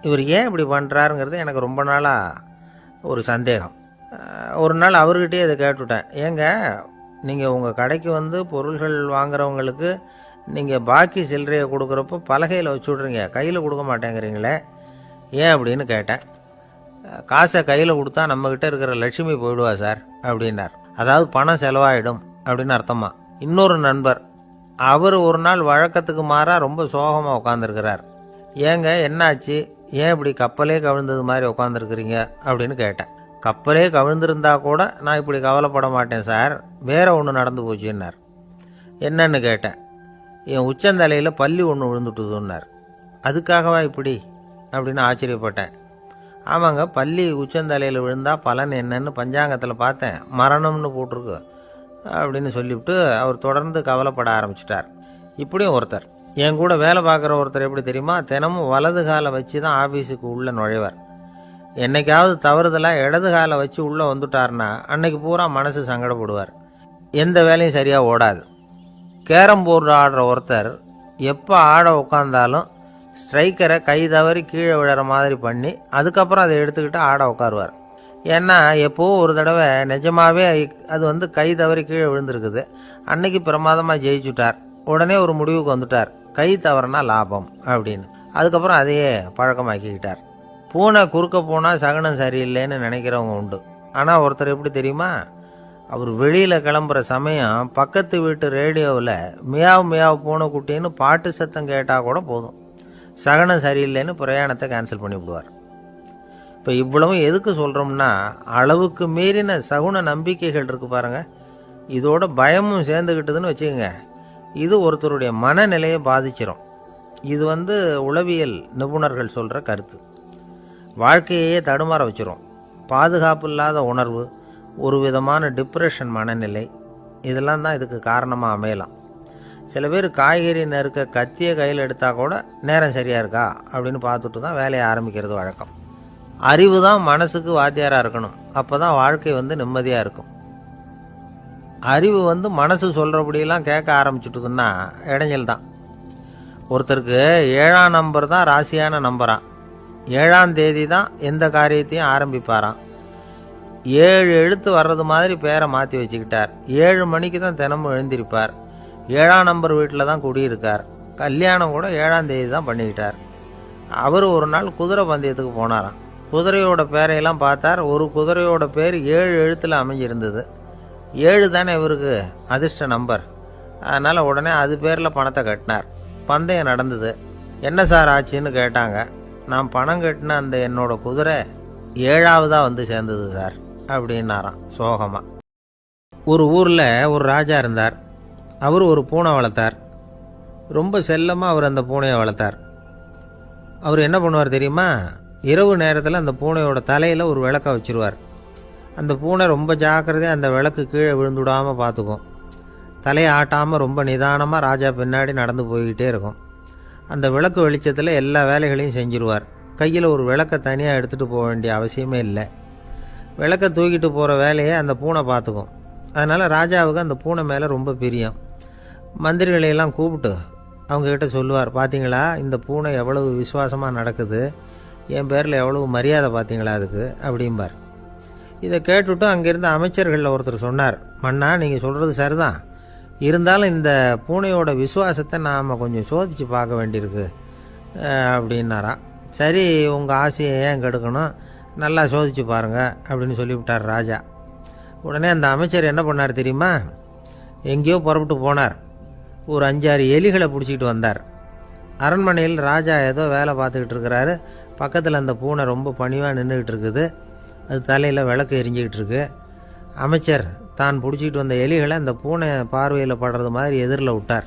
இவர் ஏன் இப்படி பண்ணுறாருங்கிறது எனக்கு ரொம்ப நாளாக ஒரு சந்தேகம். ஒரு நாள் அவர்கிட்டயே இதை கேட்டுவிட்டேன். ஏங்க, நீங்கள் உங்கள் கடைக்கு வந்து பொருள்கள் வாங்குறவங்களுக்கு நீங்கள் பாக்கி சில்லறையை கொடுக்குறப்போ பலகையில் வச்சு விட்றீங்க, கையில் கொடுக்க மாட்டேங்கிறீங்களே, ஏன் அப்படின்னு கேட்டேன். காசை கையில் கொடுத்தா நம்மக்கிட்ட இருக்கிற லட்சுமி போயிடுவா சார் அப்படின்னார். அதாவது பணம் செலவாயிடும் அப்படின்னு அர்த்தமா. இன்னொரு நண்பர், அவர் ஒரு நாள் வழக்கத்துக்கு மாறாக ரொம்ப சோகமாக உட்காந்துருக்கிறார். ஏங்க என்னாச்சு, ஏன் இப்படி கப்பலே கவிழ்ந்தது மாதிரி உட்காந்துருக்குறீங்க அப்படின்னு கேட்டேன். கப்பலே கவிழ்ந்திருந்தா கூட நான் இப்படி கவலைப்பட மாட்டேன் சார், வேற ஒன்று நடந்து போச்சுன்னார். என்னன்னு கேட்டேன். என் உச்சந்தலையில் பல்லி ஒன்று விழுந்துட்டுதுன்னார். அதுக்காகவா இப்படி அப்படின்னு ஆச்சரியப்பட்டேன். ஆமாங்க, பல்லி உச்சந்தலையில் விழுந்தால் பலன் என்னன்னு பஞ்சாங்கத்தில் பார்த்தேன், மரணம்னு போட்டிருக்கு அப்படின்னு சொல்லிவிட்டு அவர் தொடர்ந்து கவலைப்பட ஆரம்பிச்சிட்டார். இப்படியும் ஒருத்தர், என் கூட வேலை பார்க்குற ஒருத்தர் எப்படி தெரியுமா, தினமும் வலது காலை வச்சு தான் ஆஃபீஸுக்கு உள்ளே நுழைவார். என்னைக்காவது தவறுதலாக இடது காலை வச்சு உள்ளே வந்துட்டார்னா அன்னைக்கு பூரா மனசு சங்கடப்படுவார். எந்த வேலையும் சரியாக ஓடாது. கேரம் போர்டு ஆடுற ஒருத்தர் எப்போ ஆட உட்காந்தாலும் ஸ்ட்ரைக்கரை கை தவறி கீழே விழுற மாதிரி பண்ணி அதுக்கப்புறம் அதை எடுத்துக்கிட்டு ஆட உட்காருவார். ஏன்னா எப்போவோ ஒரு தடவை நிஜமாகவே அது கை தவறி கீழே விழுந்திருக்குது. அன்னைக்கு பிரமாதமாக ஜெயிச்சுட்டார். உடனே ஒரு முடிவுக்கு வந்துட்டார், கை தவறுனா லாபம் அப்படின்னு. அதுக்கப்புறம் அதையே பழக்கமாக்கிக்கிட்டார். பூனை குறுக்க போனால் சகுனம் சரியில்லைன்னு நினைக்கிறவங்க உண்டு. ஆனால் ஒருத்தர் எப்படி தெரியுமா, அவர் வெளியில் கிளம்புற சமயம் பக்கத்து வீட்டு ரேடியோவில் மியாவ் மியாவ் பூனை குட்டின்னு பாட்டு சத்தம் கேட்டால் கூட போதும், சகனம் சரியில்லைன்னு பிரயாணத்தை கேன்சல் பண்ணிவிடுவார். இப்போ இவ்வளவும் எதுக்கு சொல்கிறோம்னா, அளவுக்கு மீறின சகுன நம்பிக்கைகள் இருக்குது பாருங்கள், இதோட பயமும் சேர்ந்துக்கிட்டதுன்னு வச்சுக்கோங்க, இது ஒருத்தருடைய மனநிலையை பாதிச்சிடும். இது உளவியல் நிபுணர்கள் சொல்கிற கருத்து. வாழ்க்கையே தடுமாற வச்சிரும். பாதுகாப்பு இல்லாத உணர்வு, ஒரு விதமான டிப்ரெஷன் மனநிலை, இதெல்லாம் தான் இதுக்கு காரணமாக அமையலாம். சில பேர் காய்கறி நறுக்க கத்தியை கையில் எடுத்தால் கூட நேரம் சரியாக இருக்கா அப்படின்னு பார்த்துட்டு தான் வேலையை ஆரம்பிக்கிறது வழக்கம். அறிவு தான் மனசுக்கு வாத்தியாராக இருக்கணும். அப்போ தான் வாழ்க்கை நிம்மதியாக இருக்கும். அறிவு மனசு சொல்கிறபடியெல்லாம் கேட்க ஆரம்பிச்சுட்டுதுன்னா இடைஞ்சல் தான். ஒருத்தருக்கு 7ஆம் நம்பர் தான் ராசியான நம்பரான். 7ஆம் தேதி தான் எந்த காரியத்தையும் ஆரம்பிப்பாராம். 7 எழுத்து வர்றது மாதிரி பேரை மாற்றி வச்சுக்கிட்டார். 7 மணிக்கு தான் தினமும் எழுந்திருப்பார். 7ஆம் நம்பர் வீட்டில் தான் குடியிருக்கார். கல்யாணம் கூட 7ஆம் தேதி தான் பண்ணிக்கிட்டார். அவர் ஒரு நாள் குதிரை பந்தயத்துக்கு போனாராம். குதிரையோட பேரையெல்லாம் பார்த்தார். ஒரு குதிரையோட பேர் 7 எழுத்தில் அமைஞ்சிருந்தது. 7 தானே இவருக்கு அதிர்ஷ்ட நம்பர். அதனால் உடனே அது பேரில் பணத்தை கட்டினார். பந்தயம் நடந்தது. என்ன சார் ஆச்சுன்னு கேட்டாங்க. நான் பணம் கட்டின அந்த என்னோட குதிரை 7ஆவதாக சேர்ந்தது சார் அப்படின்னாராம் சோகமாக. ஒரு ஊரில் ஒரு ராஜா இருந்தார். அவர் ஒரு பூனை வளர்த்தார். ரொம்ப செல்லமாக அவர் அந்த பூனையை வளர்த்தார். அவர் என்ன பண்ணுவார் தெரியுமா, இரவு நேரத்தில் அந்த பூனையோட தலையில் ஒரு விளக்கை வச்சுருவார். அந்த பூனை ரொம்ப ஜாக்கிரதையாக அந்த விளக்கு கீழே விழுந்துடாமல் பார்த்துக்கும். தலையை ஆட்டாமல் ரொம்ப நிதானமாக ராஜா பின்னாடி நடந்து போய்கிட்டே இருக்கும். அந்த விளக்கு வெளிச்சத்தில் எல்லா வேலைகளையும் செஞ்சிருவார். கையில் ஒரு விளக்கை தனியாக எடுத்துகிட்டு போக வேண்டிய அவசியமே இல்லை. விளக்கை தூக்கிட்டு போகிற வேலையை அந்த பூனை பார்த்துக்கும். அதனால் ராஜாவுக்கு அந்த பூனை மேலே ரொம்ப பிரியம். மந்திரிகளையெல்லாம் கூப்பிட்டு அவங்கக்கிட்ட சொல்லுவார், பார்த்தீங்களா இந்த பூனை எவ்வளவு விசுவாசமாக நடக்குது, என் பேரில் எவ்வளவு மரியாதை பார்த்தீங்களா அதுக்கு அப்படிம்பார். இதை கேட்டுவிட்டு அங்கேருந்து அமைச்சர்களில் ஒருத்தர் சொன்னார், மன்னா நீங்கள் சொல்கிறது சரிதான், இருந்தாலும் இந்த பூனையோட விசுவாசத்தை நாம் கொஞ்சம் சோதித்து பார்க்க வேண்டியிருக்கு அப்படின்னாராம். சரி, உங்கள் ஆசையை ஏன் கெடுக்கணும், நல்லா சோதிச்சு பாருங்கள் அப்படின்னு சொல்லிவிட்டார் ராஜா. உடனே அந்த அமைச்சர் என்ன பண்ணார் தெரியுமா, எங்கேயோ புறப்பட்டு போனார். ஒரு 5-6 எலிகளை பிடிச்சிக்கிட்டு வந்தார். அரண்மனையில் ராஜா ஏதோ வேலை பார்த்துக்கிட்டு இருக்கிறாரு. பக்கத்தில் அந்த பூனை ரொம்ப பணிவாக நின்றுக்கிட்டு இருக்குது. அது தலையில் விளக்கு எரிஞ்சிக்கிட்டு இருக்கு. அமைச்சர் தான் பிடிச்சிக்கிட்டு வந்த எலிகளை அந்த பூனை பார்வையில் படுறது மாதிரி எதிரில் விட்டார்.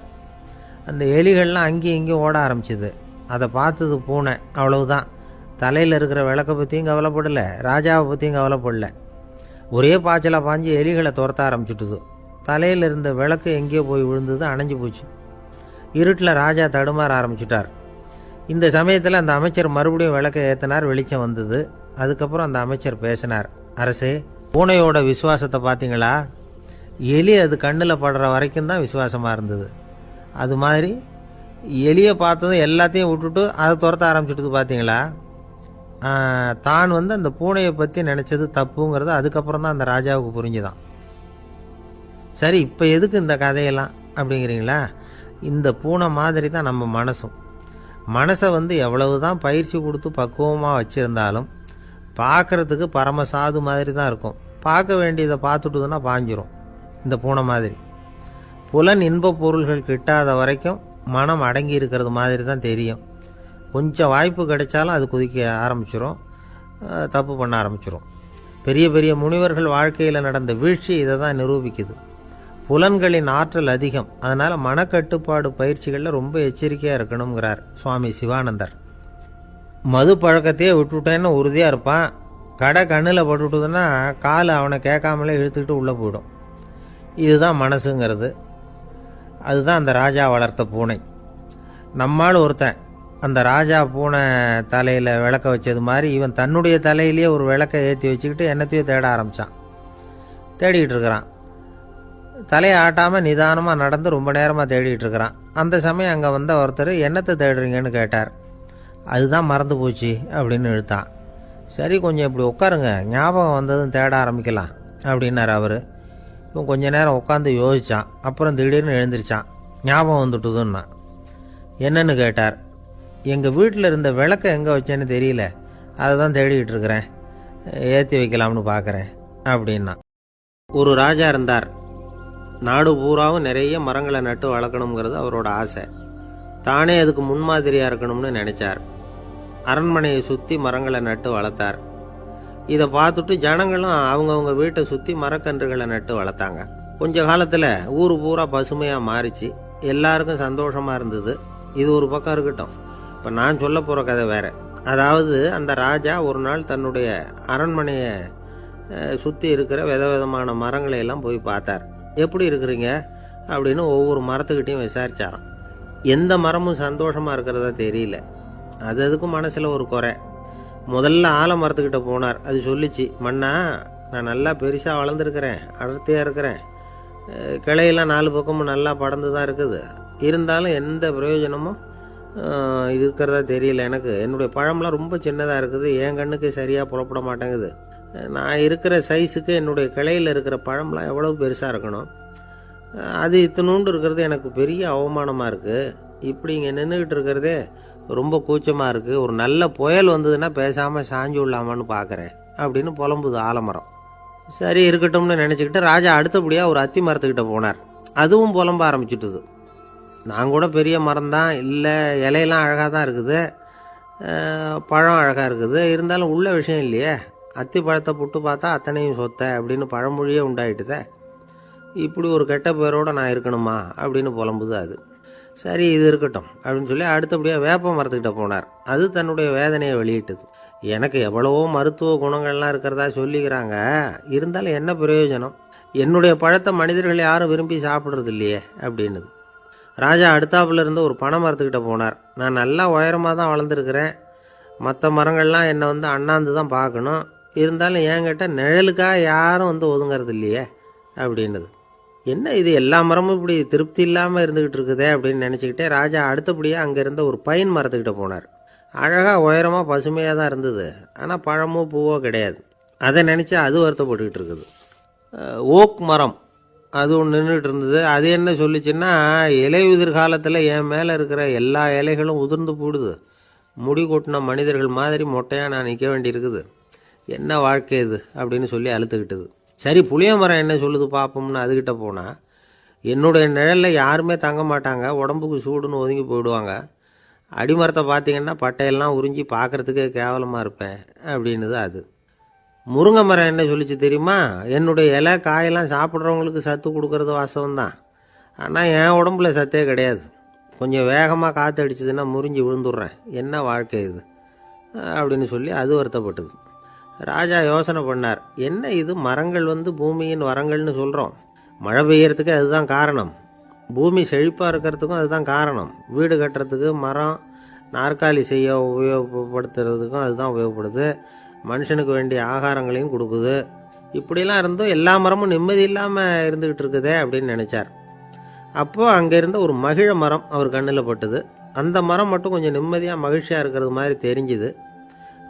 அந்த எலிகள்லாம் அங்கேயும் இங்கேயும் ஓட ஆரம்பிச்சிது. அதை பார்த்தது பூனை, அவ்வளவுதான். தலையில் இருக்கிற விளக்கை பற்றியும் கவலைப்படலை, ராஜாவை பற்றியும் கவலைப்படலை. ஒரே பாய்ச்சலாக பாஞ்சு எலிகளை துரத்த ஆரம்பிச்சுட்டுது. தலையில் இருந்த விளக்கு எங்கேயோ போய் விழுந்தது, அணைஞ்சு போச்சு. இருட்டில் ராஜா தடுமாற ஆரம்பிச்சிட்டார். இந்த சமயத்தில் அந்த அமைச்சர் மறுபடியும் விளக்கை ஏற்றினார். வெளிச்சம் வந்தது. அதுக்கப்புறம் அந்த அமைச்சர் பேசினார். அரசே, பூனையோட விசுவாசத்தை பார்த்தீங்களா? எலி அது கண்ணில் படுற வரைக்கும் தான் விசுவாசமாக இருந்தது. அது மாதிரி எலியை பார்த்ததும் எல்லாத்தையும் விட்டுட்டு அதை துரத்த ஆரம்பிச்சுட்டு பார்த்தீங்களா? தான் அந்த பூனையை பற்றி நினச்சது தப்புங்கிறது அதுக்கப்புறம் தான் அந்த ராஜாவுக்கு புரிஞ்சுதான். சரி, இப்போ எதுக்கு இந்த கதையெல்லாம் அப்படிங்கிறீங்களா? இந்த பூனை மாதிரி தான் நம்ம மனசும். மனசை எவ்வளவு தான் பயிற்சி கொடுத்து பக்குவமாக வச்சுருந்தாலும் பார்க்குறதுக்கு பரமசாது மாதிரி தான் இருக்கும். பார்க்க வேண்டியதை பார்த்துட்டுதுன்னா பாஞ்சிரும். இந்த பூனை மாதிரி புலன் இன்ப பொருள்கள் கிட்டாத வரைக்கும் மனம் அடங்கி இருக்கிறது மாதிரி தான் தெரியும். கொஞ்சம் வாய்ப்பு கிடைச்சாலும் அது குதிக்க ஆரம்பிச்சிரும், தப்பு பண்ண ஆரம்பிச்சிரும். பெரிய பெரிய முனிவர்கள் வாழ்க்கையில் நடந்த வீழ்ச்சி இதை தான் நிரூபிக்குது. புலன்களின் ஆற்றல் அதிகம். அதனால் மனக்கட்டுப்பாடு பயிற்சிகளில் ரொம்ப எச்சரிக்கையாக இருக்கணுங்கிறார் சுவாமி சிவானந்தர். மது பழக்கத்தையே விட்டுவிட்டேன்னு உறுதியாக இருப்பான். கடை கண்ணில் பட்டுவிட்டதுன்னா கால் அவனை கேட்காமலே இழுத்துக்கிட்டு உள்ளே போயிடும். இதுதான் மனசுங்கிறது. அதுதான் அந்த ராஜா வளர்த்த பூனை. நம்மால் ஒருத்தன் அந்த ராஜா பூனை தலையில் விளக்க வச்சது மாதிரி இவன் தன்னுடைய தலையிலேயே ஒரு விளக்கை ஏற்றி வச்சுக்கிட்டு என்னத்தையோ தேட ஆரம்பித்தான். தேடிக்கிட்டு இருக்கிறான். தலையை ஆட்டாமல் நிதானமாக நடந்து ரொம்ப நேரமாக தேடிட்டு இருக்கிறான். அந்த சமயம் அங்கே வந்த ஒருத்தர் என்னத்தை தேடுறீங்கன்னு கேட்டார். அதுதான் மறந்து போச்சு அப்படின்னு இழுத்தான். சரி, கொஞ்சம் இப்படி உட்காருங்க, ஞாபகம் வந்ததும் தேட ஆரம்பிக்கலாம் அப்படின்னார் அவர். இவன் கொஞ்ச நேரம் உட்காந்து யோசித்தான். அப்புறம் திடீர்னு எழுந்திரிச்சான். ஞாபகம் வந்துட்டுதுன்னா. என்னன்னு கேட்டார். எங்கள் வீட்டில் இருந்த விளக்கை எங்கே வச்சேன்னு தெரியல, அதை தான் தேடிக்கிட்டு இருக்கிறேன், ஏற்றி வைக்கலாம்னு பார்க்குறேன் அப்படின்னா. ஒரு ராஜா இருந்தார். நாடு பூராவும் நிறைய மரங்களை நட்டு வளர்க்கணுங்கிறது அவரோட ஆசை. தானே அதுக்கு முன்மாதிரியாக இருக்கணும்னு நினச்சார். அரண்மனையை சுற்றி மரங்களை நட்டு வளர்த்தார். இதை பார்த்துட்டு ஜனங்களும் அவங்கவுங்க வீட்டை சுற்றி மரக்கன்றுகளை நட்டு வளர்த்தாங்க. கொஞ்ச காலத்தில் ஊர் பூரா பசுமையாக மாறிச்சு. எல்லாருக்கும் சந்தோஷமாக இருந்தது. இது ஒரு பக்கம் இருக்கட்டும். இப்போ நான் சொல்ல போகிற கதை வேறு. அதாவது அந்த ராஜா ஒரு நாள் தன்னுடைய அரண்மனையை சுற்றி இருக்கிற விதவிதமான மரங்களை எல்லாம் போய் பார்த்தார். எப்படி இருக்கிறீங்க அப்படின்னு ஒவ்வொரு மரத்துக்கிட்டையும் விசாரிச்சாராம். எந்த மரமும் சந்தோஷமாக இருக்கிறதா தெரியல. அது அதுக்கும் மனசில் ஒரு குறை. முதல்ல ஆலமரத்துக்கிட்ட போனார். அது சொல்லிச்சு, மண்ணா, நான் நல்லா பெருசாக வளர்ந்துருக்கிறேன், அடர்த்தியாக இருக்கிறேன், கிளையெல்லாம் 4 பக்கமும் நல்லா படர்ந்து தான் இருக்குது, இருந்தாலும் எந்த பிரயோஜனமும் இருக்கிறதா தெரியல எனக்கு. என்னுடைய பழம்லாம் ரொம்ப சின்னதாக இருக்குது, என் கண்ணுக்கு சரியாக புறப்பட மாட்டேங்குது. நான் இருக்கிற சைஸுக்கு என்னுடைய கிளையில் இருக்கிற பழம்லாம் எவ்வளோ பெருசாக இருக்கணும், அது இத்தினூண்டு இருக்கிறது எனக்கு பெரிய அவமானமாக இருக்குது. இப்படி இங்கே நின்றுக்கிட்டு இருக்கிறதே ரொம்ப கூச்சமாக இருக்குது. ஒரு நல்ல புயல் வந்ததுன்னா பேசாமல் சாஞ்சு விடலாமான்னு பார்க்குறேன் அப்படின்னு புலம்புது ஆலமரம். சரி, இருக்கட்டும்னு நினச்சிக்கிட்டு ராஜா அடுத்தபடியாக ஒரு அத்தி மரத்துக்கிட்ட போனார். அதுவும் புலம்ப ஆரம்பிச்சுட்டுது. நான் கூட பெரிய மரம் தான், இல்லை இலையெல்லாம் அழகாக தான் இருக்குது, பழம் அழகாக இருக்குது, இருந்தாலும் உள்ள விஷயம் இல்லையே, அத்தி பழத்தை புட்டு பார்த்தா அத்தனையும் சொத்தை அப்படின்னு பழமொழியே உண்டாயிட்டுதே. இப்படி ஒரு கெட்ட பேரோடு நான் இருக்கணுமா அப்படின்னு புலம்புது அது. சரி, இது இருக்கட்டும் அப்படின்னு சொல்லி அடுத்தபடியாக வேப்ப மரத்துக்கிட்ட போனார். அது தன்னுடைய வேதனையை வெளியிட்டது. எனக்கு எவ்வளவோ மருத்துவ குணங்கள்லாம் இருக்கிறதா சொல்லிக்கிறாங்க, இருந்தாலும் என்ன பிரயோஜனம், என்னுடைய பழத்தை மனிதர்கள் யாரும் விரும்பி சாப்பிட்றது இல்லையே அப்படின்னுது. ராஜா அடுத்தாப்புல இருந்து ஒரு பனை மரத்துக்கிட்ட போனார். நான் நல்லா உயரமாக தான் வளர்ந்துருக்கிறேன், மற்ற மரங்கள்லாம் என்னை அண்ணாந்து தான் பார்க்கணும், இருந்தாலும் என்கிட்ட நிழலுக்காக யாரும் ஒதுங்கிறது இல்லையே அப்படின்னுது. என்ன இது, எல்லா மரமும் இப்படி திருப்தி இல்லாமல் இருந்துக்கிட்டு இருக்குதே அப்படின்னு நினச்சிக்கிட்டே ராஜா அடுத்தபடியாக அங்கே இருந்த ஒரு பைன் மரத்துக்கிட்ட போனார். அழகாக உயரமாக பசுமையாக தான் இருந்தது, ஆனால் பழமோ பூவோ கிடையாது. அதை நினச்சி அது வருத்தப்பட்டுக்கிட்டு இருக்குது. ஓக் மரம் அது ஒன்று நின்றுட்டு இருந்தது. அது என்ன சொல்லிச்சுன்னா, இலையுதிர் காலத்தில் என் மேலே இருக்கிற எல்லா இலைகளும் உதிர்ந்து போடுது, முடி கொட்டின மனிதர்கள் மாதிரி மொட்டையாக நான் நிற்க வேண்டியிருக்குது, என்ன வாழ்க்கை இது அப்படின்னு சொல்லி அழுத்துக்கிட்டது. சரி, புளிய மரம் என்ன சொல்லுது பார்ப்போம்னு அதுக்கிட்ட போனால், என்னுடைய நிழலில் யாருமே தங்க மாட்டாங்க, உடம்புக்கு சூடுன்னு ஒதுங்கி போயிடுவாங்க, அடிமரத்தை பார்த்தீங்கன்னா பட்டையெல்லாம் உறிஞ்சி பார்க்குறதுக்கே கேவலமாக இருப்பேன் அப்படின்னுது அது. முருங்கை மரம் என்ன சொல்லிச்சு தெரியுமா, என்னுடைய இலை காயெல்லாம் சாப்பிட்றவங்களுக்கு சத்து கொடுக்கறது வாசவம்தான், ஆனால் என் உடம்புல சத்தே கிடையாது, கொஞ்சம் வேகமாக காற்று அடிச்சதுன்னா முறிஞ்சி விழுந்துடுறேன், என்ன வாழ்க்கை இது அப்படின்னு சொல்லி அது வருத்தப்பட்டது. ராஜா யோசனை பண்ணார். என்ன இது, மரங்கள் பூமியின் வரங்கள்னு சொல்கிறோம், மழை பெய்யறதுக்கு அதுதான் காரணம், பூமி செழிப்பாக இருக்கிறதுக்கும் அதுதான் காரணம். வீடு கட்டுறதுக்கு மரம், நாற்காலி செய்ய உபயோகப்படுத்துறதுக்கும் அதுதான் உபயோகப்படுது. மனுஷனுக்கு வேண்டிய ஆகாரங்களையும் கொடுக்குது. இப்படிலாம் இருந்தும் எல்லா மரமும் நிம்மதி இல்லாமல் இருந்துக்கிட்டு இருக்குதே அப்படின்னு நினச்சார். அப்போது அங்கே இருந்த ஒரு மகிழ மரம் அவர் கண்ணில் பட்டுது. அந்த மரம் மட்டும் கொஞ்சம் நிம்மதியாக மகிழ்ச்சியாக இருக்கிறது மாதிரி தெரிஞ்சுது.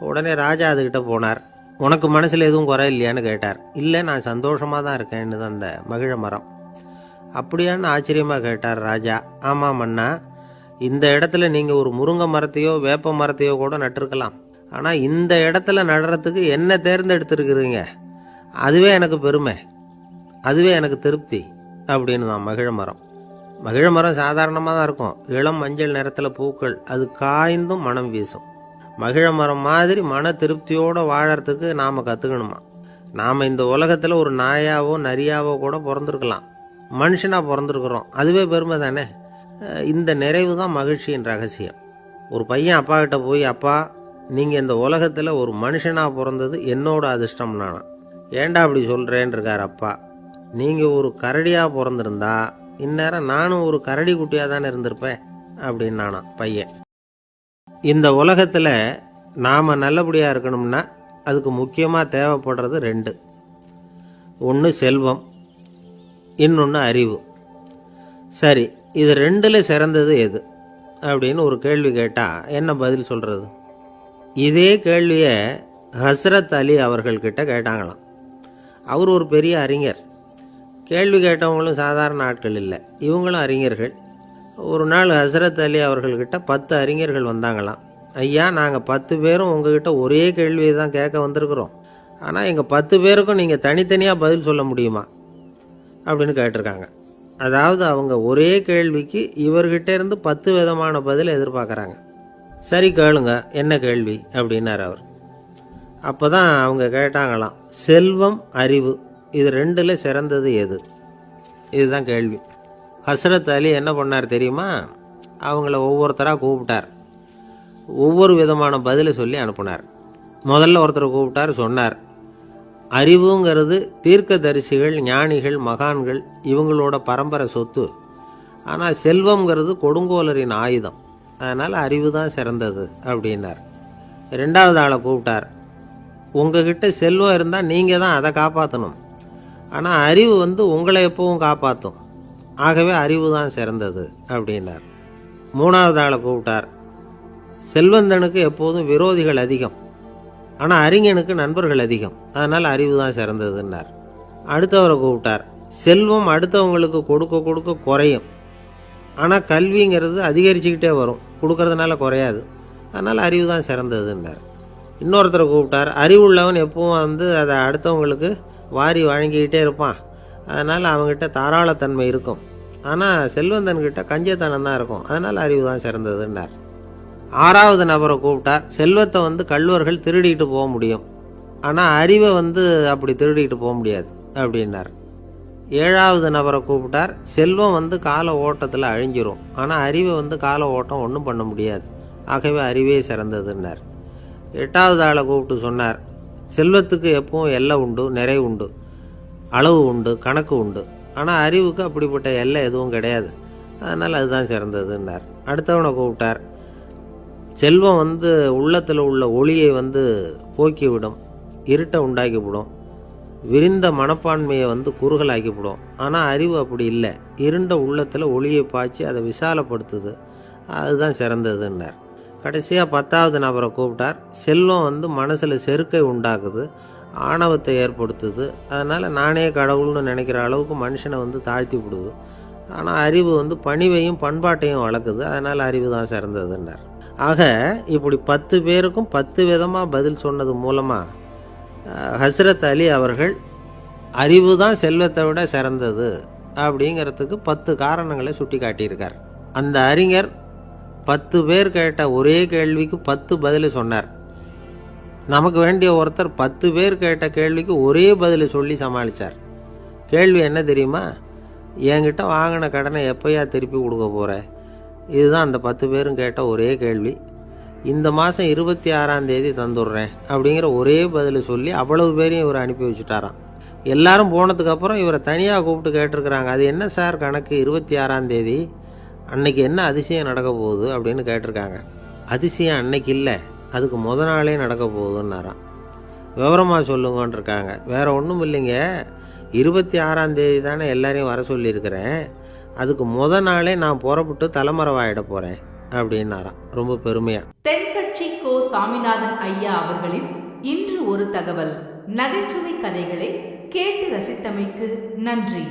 உடனே ராஜா அதுக்கிட்ட போனார். உனக்கு மனசில் எதுவும் குறை இல்லையான்னு கேட்டார். இல்லை, நான் சந்தோஷமாக தான் இருக்கேன்னு தான் அந்த மகிழ மரம். அப்படியான்னு ஆச்சரியமாக கேட்டார் ராஜா. ஆமாம் மன்னா, இந்த இடத்துல நீங்கள் ஒரு முருங்கை மரத்தையோ வேப்ப மரத்தையோ கூட நட்டிருக்கலாம். ஆனால் இந்த இடத்துல நடுறதுக்கு என்ன தேர்ந்தெடுத்துருக்குறீங்க, அதுவே எனக்கு பெருமை, அதுவே எனக்கு திருப்தி அப்படின்னு தான் மகிழ மரம். மகிழ மரம் சாதாரணமாக தான் இருக்கும். இளம் மஞ்சள் நிறத்தில் பூக்கள், அது காய்ந்தும் மனம் வீசும். மகிழ மரம் மாதிரி மன திருப்தியோடு வாழறதுக்கு நாம் கற்றுக்கணுமா. நாம் இந்த உலகத்தில் ஒரு நாயாவோ நரியாவோ கூட பிறந்திருக்கலாம். மனுஷனாக பிறந்திருக்கிறோம், அதுவே பெருமை தானே. இந்த நிறைவு தான் மகிழ்ச்சியின் ரகசியம். ஒரு பையன் அப்பா கிட்ட போய், அப்பா, நீங்கள் இந்த உலகத்தில் ஒரு மனுஷனாக பிறந்தது என்னோட அதிர்ஷ்டம் நானா. ஏண்டா அப்படி சொல்கிறேன்னு இருக்கார் அப்பா. நீங்கள் ஒரு கரடியாக பிறந்திருந்தா இந்நேரம் நானும் ஒரு கரடி குட்டியாக தானே இருந்திருப்பேன் அப்படின்னு நானா பையன். இந்த உலகத்தில் நாம் நல்லபடியாக இருக்கணும்னா அதுக்கு முக்கியமாக தேவைப்படுறது 2. ஒன்று செல்வம், இன்னொன்று அறிவு. சரி, இது 2ல் சிறந்தது எது அப்படின்னு ஒரு கேள்வி கேட்டால் என்ன பதில் சொல்கிறது? இதே கேள்வியை ஹஸ்ரத் அலி அவர்கள்கிட்ட கேட்டாங்களாம். அவர் ஒரு பெரிய அறிஞர். கேள்வி கேட்டவங்களும் சாதாரண ஆட்கள் இல்லை, இவங்களும் அறிஞர்கள். ஒரு நாள் ஹஸ்ரத் அலி அவர்கள்கிட்ட 10 அறிஞர்கள் வந்தாங்களாம். ஐயா, நாங்கள் 10 பேரும் உங்ககிட்ட ஒரே கேள்வியை தான் கேட்க வந்திருக்கிறோம். ஆனால் எங்கள் 10 பேருக்கும் நீங்கள் தனித்தனியாக பதில் சொல்ல முடியுமா அப்படின்னு கேட்டிருக்காங்க. அதாவது அவங்க ஒரே கேள்விக்கு இவர்கிட்ட இருந்து 10 விதமான பதில் எதிர்பார்க்குறாங்க. சரி கேளுங்க, என்ன கேள்வி அப்படின்னார் அவர். அப்போ தான் அவங்க கேட்டாங்களாம், செல்வம், அறிவு, இது 2ல் சிறந்தது எது? இதுதான் கேள்வி. ஹஸ்ரத் அலி என்ன பண்ணார் தெரியுமா? அவங்கள ஒவ்வொருத்தராக கூப்பிட்டார். ஒவ்வொரு விதமான பதிலை சொல்லி அனுப்புனார். முதல்ல ஒருத்தரை கூப்பிட்டார். சொன்னார், அறிவுங்கிறது தீர்க்கதரிசிகள், ஞானிகள், மகான்கள் இவங்களோட பரம்பரை சொத்து. ஆனால் செல்வம்ங்கிறது கொடுங்கோலரின் ஆயுதம். அதனால் அறிவு தான் சிறந்தது அப்படின்னார். 2வது ஆளை கூப்பிட்டார். உங்ககிட்ட செல்வம் இருந்தால் நீங்கள் தான் அதை காப்பாற்றணும். ஆனால் அறிவு உங்களை எப்பவும் காப்பாற்றும். ஆகவே அறிவு தான் சிறந்தது அப்படின்னார். 3வது ஆளை கூப்பிட்டார். செல்வந்தனுக்கு எப்போதும் விரோதிகள் அதிகம், ஆனால் அறிஞனுக்கு நண்பர்கள் அதிகம். அதனால் அறிவு தான் சிறந்ததுன்னார். அடுத்தவரை கூப்பிட்டார். செல்வம் அடுத்தவங்களுக்கு கொடுக்க கொடுக்க குறையும், ஆனால் கல்விங்கிறது அதிகரிச்சுக்கிட்டே வரும், கொடுக்கறதுனால குறையாது. அதனால் அறிவு தான் சிறந்ததுன்னார். இன்னொருத்தரை கூப்பிட்டார். அறிவுள்ளவன் எப்பவும் அதை அடுத்தவங்களுக்கு வாரி வழங்கிக்கிட்டே இருப்பான். அதனால் அவங்ககிட்ட தாராளத்தன்மை இருக்கும். ஆனால் செல்வந்தன்கிட்ட கஞ்சத்தனம் தான் இருக்கும். அதனால் அறிவு தான் சிறந்ததுன்னார். 6வது நபரை கூப்பிட்டார். செல்வத்தை கள்வர்கள் திருடிட்டு போக முடியும், ஆனால் அறிவை அப்படி திருடிட்டு போக முடியாது அப்படின்னார். 7வது நபரை கூப்பிட்டார். செல்வம் கால ஓட்டத்தில் அழிஞ்சிரும், ஆனால் அறிவை கால ஓட்டம் ஒன்றும் பண்ண முடியாது. ஆகவே அறிவே சிறந்ததுன்னார். 8வது ஆளை கூப்பிட்டு சொன்னார், செல்வத்துக்கு எப்பவும் எல்லை உண்டு, நிறைவு உண்டு, அளவு உண்டு, கணக்கு உண்டு. ஆனால் அறிவுக்கு அப்படிப்பட்ட எல்லை எதுவும் கிடையாது. அதனால் அதுதான் சிறந்ததுன்னார். அடுத்தவனை கூப்பிட்டார். செல்வம் உள்ளத்தில் உள்ள ஒளியை போக்கிவிடும், இருட்டை உண்டாக்கிவிடும், விரிந்த மனப்பான்மையை குறுகலாக்கிவிடும். ஆனால் அறிவு அப்படி இல்லை, இருண்ட உள்ளத்தில் ஒளியை பாய்ச்சி அதை விசாலப்படுத்துது. அதுதான் சிறந்ததுன்னார். கடைசியாக 10வது நபரை கூப்பிட்டார். செல்வம் மனசில் செருக்கை உண்டாக்குது, ஆணவத்தை ஏற்படுத்துது. அதனால் நானே கடவுள்னு நினைக்கிற அளவுக்கு மனுஷனை தாழ்த்தி விடுது. ஆனால் அறிவு பணிவையும் பண்பாட்டையும் வளர்க்குது. அதனால் அறிவு தான் சிறந்ததுன்னார். ஆக இப்படி 10 பேருக்கும் 10 விதமாக பதில் சொன்னது மூலமாக ஹஸ்ரத் அலி அவர்கள் அறிவு தான் செல்வத்தை விட சிறந்தது அப்படிங்கிறதுக்கு 10 காரணங்களை சுட்டி காட்டியிருக்கார். அந்த அறிஞர் 10 பேர் கேட்ட ஒரே கேள்விக்கு 10 பதில் சொன்னார். நமக்கு வேண்டிய ஒருத்தர் 10 பேர் கேட்ட கேள்விக்கு ஒரே பதில் சொல்லி சமாளித்தார். கேள்வி என்ன தெரியுமா? என்கிட்ட வாங்கின கடனை எப்போயா திருப்பி கொடுக்க போகிற? இதுதான் அந்த 10 பேரும் கேட்ட ஒரே கேள்வி. இந்த மாதம் 26ஆம் தேதி தந்துடுறேன் அப்படிங்கிற ஒரே பதில் சொல்லி அவ்வளவு பேரையும் இவர் அனுப்பி வச்சுட்டாராம். எல்லாரும் போனதுக்கப்புறம் இவரை தனியாக கூப்பிட்டு கேட்டிருக்கிறாங்க, அது என்ன சார் கணக்கு 26ஆம் தேதி அன்னைக்கு என்ன அதிசயம் நடக்க போகுது அப்படின்னு கேட்டிருக்காங்க. அதிசயம் அன்னைக்கு இல்லை, அதுக்கு முத நாளே நடக்க போகுதுன்னாராம். விவரமாக சொல்லுங்கன்னு இருக்காங்க. வேறு ஒன்றும் இல்லைங்க, 26ஆம் தேதி தானே எல்லாரையும் வர சொல்லியிருக்கிறேன், அதுக்கு முத நாளே நான் புறப்பட்டு தலைமறைவாயிட போகிறேன் அப்படின்னாராம் ரொம்ப பெருமையாக. தென்கட்சி கோ சாமிநாதன் ஐயா அவர்களின் இன்று ஒரு தகவல் நகைச்சுவை கதைகளை கேட்டு ரசித்தமைக்கு நன்றி.